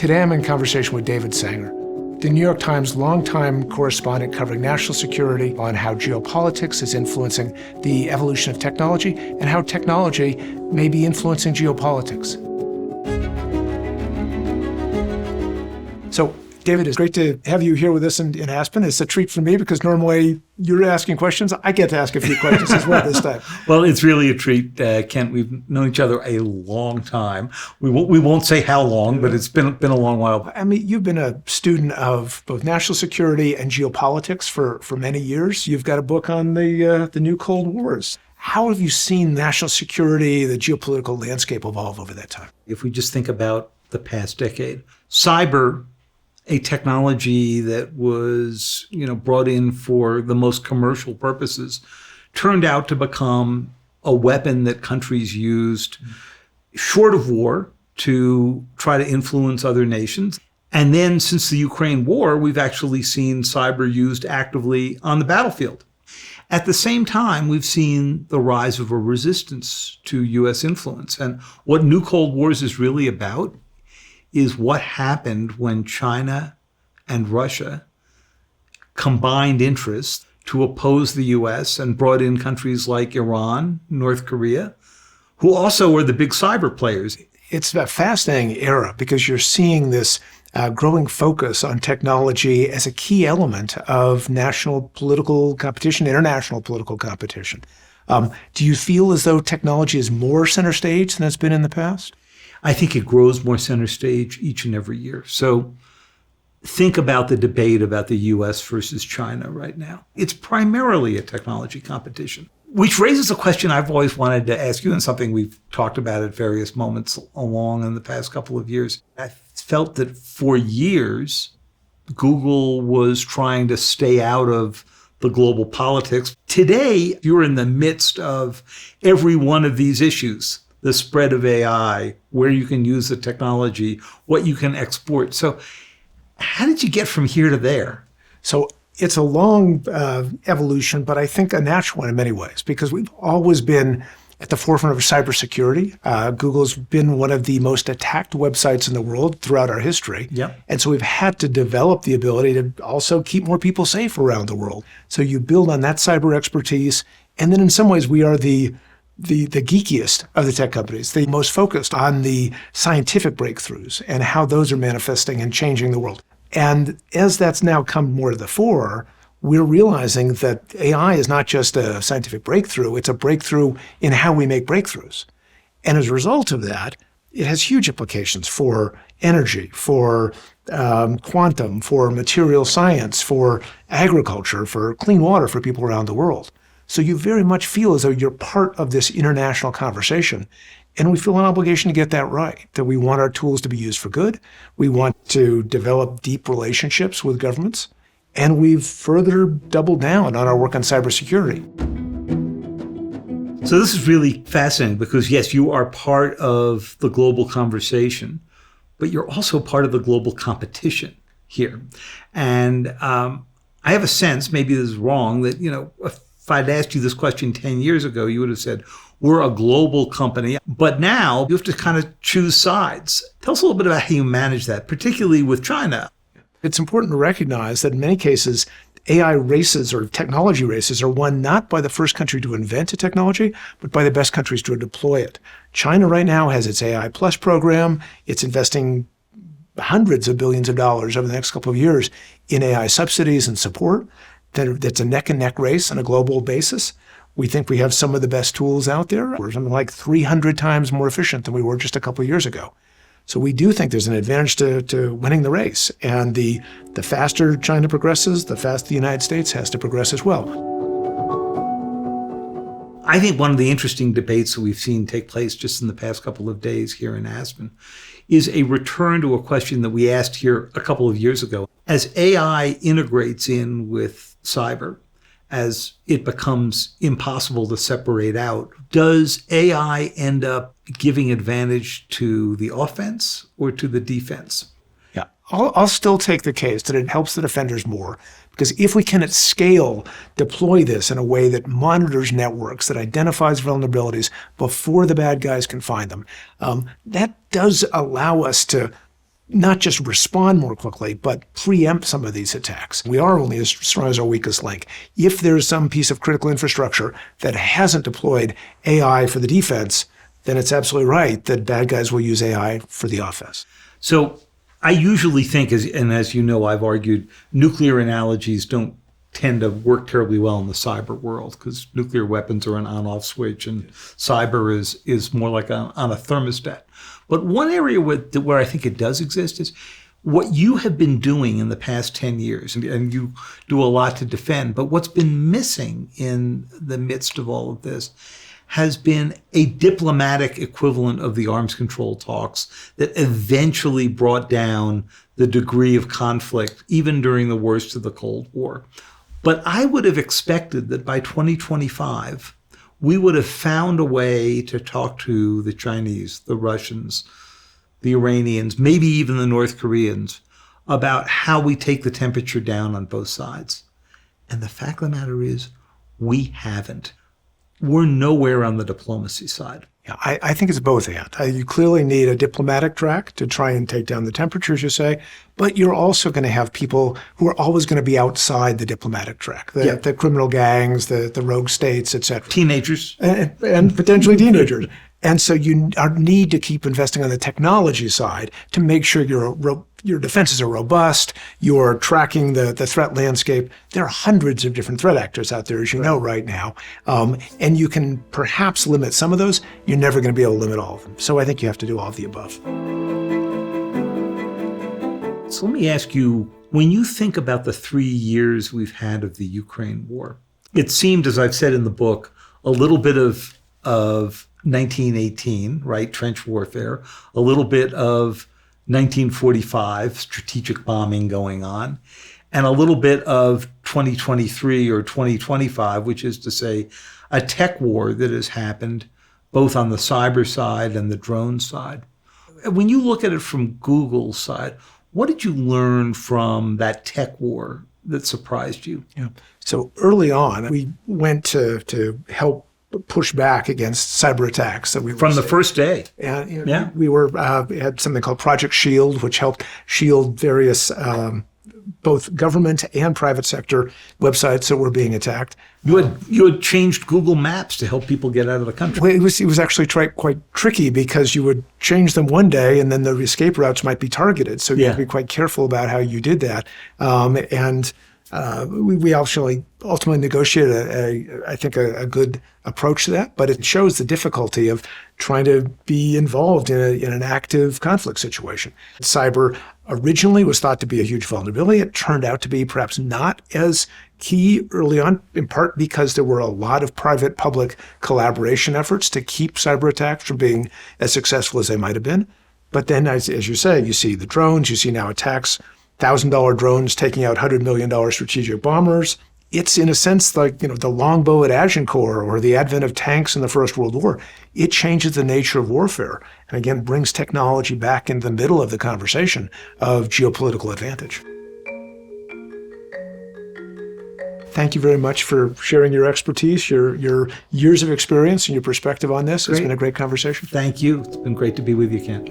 Today I'm in conversation with David Sanger, the New York Times longtime correspondent covering national security, on how geopolitics is influencing the evolution of technology and how technology may be influencing geopolitics. So, David, it's great to have you here with us in Aspen. It's a treat for me because normally you're asking questions. I get to ask a few questions as well this time. Well, it's really a treat, Kent. We've known each other a long time. We won't say how long, but it's been a long while. I mean, you've been a student of both national security and geopolitics for many years. You've got a book on the new Cold Wars. How have you seen national security, the geopolitical landscape evolve over that time? If we just think about the past decade, cyber, a technology that was, brought in for the most commercial purposes, turned out to become a weapon that countries used short of war to try to influence other nations. And then since the Ukraine war, we've actually seen cyber used actively on the battlefield. At the same time, we've seen the rise of a resistance to U.S. influence. And what New Cold Wars is really about is what happened when China and Russia combined interests to oppose the U.S. and brought in countries like Iran, North Korea, who also were the big cyber players. It's a fascinating era because you're seeing this growing focus on technology as a key element of national political competition, international political competition. Do you feel as though technology is more center stage than it's been in the past? I think it grows more center stage each and every year. So think about the debate about the U.S. versus China right now. It's primarily a technology competition, which raises a question I've always wanted to ask you and something we've talked about at various moments along in the past couple of years. I felt that for years, Google was trying to stay out of the global politics. Today, you're in the midst of every one of these issues. The spread of AI, where you can use the technology, what you can export. So how did you get from here to there? So it's a long evolution, but I think a natural one in many ways, because we've always been at the forefront of cybersecurity. Google's been one of the most attacked websites in the world throughout our history. Yep. And so we've had to develop the ability to also keep more people safe around the world. So you build on that cyber expertise. And then in some ways, we are the geekiest of the tech companies, the most focused on the scientific breakthroughs and how those are manifesting and changing the world. And as that's now come more to the fore, we're realizing that AI is not just a scientific breakthrough, it's a breakthrough in how we make breakthroughs. And as a result of that, it has huge implications for energy, for quantum, for material science, for agriculture, for clean water for people around the world. So you very much feel as though you're part of this international conversation. And we feel an obligation to get that right, that we want our tools to be used for good. We want to develop deep relationships with governments. And we've further doubled down on our work on cybersecurity. So this is really fascinating because, yes, you are part of the global conversation, but you're also part of the global competition here. And I have a sense, maybe this is wrong, that, if I'd asked you this question 10 years ago, you would have said, we're a global company. But now you have to kind of choose sides. Tell us a little bit about how you manage that, particularly with China. It's important to recognize that in many cases, AI races or technology races are won not by the first country to invent a technology, but by the best countries to deploy it. China right now has its AI Plus program. It's investing hundreds of billions of dollars over the next couple of years in AI subsidies and support. That's a neck and neck race on a global basis. We think we have some of the best tools out there. We're something like 300 times more efficient than we were just a couple of years ago. So we do think there's an advantage to winning the race. And the faster China progresses, the faster the United States has to progress as well. I think one of the interesting debates that we've seen take place just in the past couple of days here in Aspen is a return to a question that we asked here a couple of years ago. As AI integrates in with cyber, as it becomes impossible to separate out, does AI end up giving advantage to the offense or to the defense? Yeah, I'll still take the case that it helps the defenders more, because if we can at scale deploy this in a way that monitors networks, that identifies vulnerabilities before the bad guys can find them, that does allow us to not just respond more quickly, but preempt some of these attacks. We are only as strong as our weakest link. If there's some piece of critical infrastructure that hasn't deployed AI for the defense, then it's absolutely right that bad guys will use AI for the offense. So I usually think, as you know, I've argued, nuclear analogies don't tend to work terribly well in the cyber world because nuclear weapons are an on-off switch and cyber is more like on a thermostat. But one area where I think it does exist is what you have been doing in the past 10 years, and you do a lot to defend, but what's been missing in the midst of all of this has been a diplomatic equivalent of the arms control talks that eventually brought down the degree of conflict, even during the worst of the Cold War. But I would have expected that by 2025, we would have found a way to talk to the Chinese, the Russians, the Iranians, maybe even the North Koreans about how we take the temperature down on both sides. And the fact of the matter is, we haven't. We're nowhere on the diplomacy side. Yeah, I think it's both, and. You clearly need a diplomatic track to try and take down the temperature, as you say, but you're also going to have people who are always going to be outside the diplomatic track, the criminal gangs, the rogue states, et cetera. Teenagers. And potentially teenagers. And so you need to keep investing on the technology side to make sure your defenses are robust, you're tracking the threat landscape. There are hundreds of different threat actors out there, as you know, right now. And you can perhaps limit some of those. You're never going to be able to limit all of them. So I think you have to do all of the above. So let me ask you, when you think about the 3 years we've had of the Ukraine war, it seemed, as I've said in the book, a little bit of 1918, right, trench warfare, a little bit of 1945, strategic bombing going on, and a little bit of 2023 or 2025, which is to say a tech war that has happened both on the cyber side and the drone side. When you look at it from Google's side, what did you learn from that tech war that surprised you? Yeah. So early on, we went to help push back against cyber attacks that we from the first day. And we had something called Project Shield, which helped shield various both government and private sector websites that were being attacked. You had changed Google Maps to help people get out of the country. Well, it was actually quite tricky because you would change them one day and then the escape routes might be targeted. So you have to be quite careful about how you did that. We actually ultimately negotiated, I think, a good approach to that, but it shows the difficulty of trying to be involved in an active conflict situation. Cyber originally was thought to be a huge vulnerability. It turned out to be perhaps not as key early on, in part because there were a lot of private-public collaboration efforts to keep cyber attacks from being as successful as they might have been. But then, as you say, you see the drones, you see now attacks, $1,000 drones taking out $100 million strategic bombers. It's in a sense like, the longbow at Agincourt or the advent of tanks in the First World War. It changes the nature of warfare and again brings technology back into the middle of the conversation of geopolitical advantage. Thank you very much for sharing your expertise, your years of experience and your perspective on this. It's been a great conversation. Thank you. It's been great to be with you, Ken.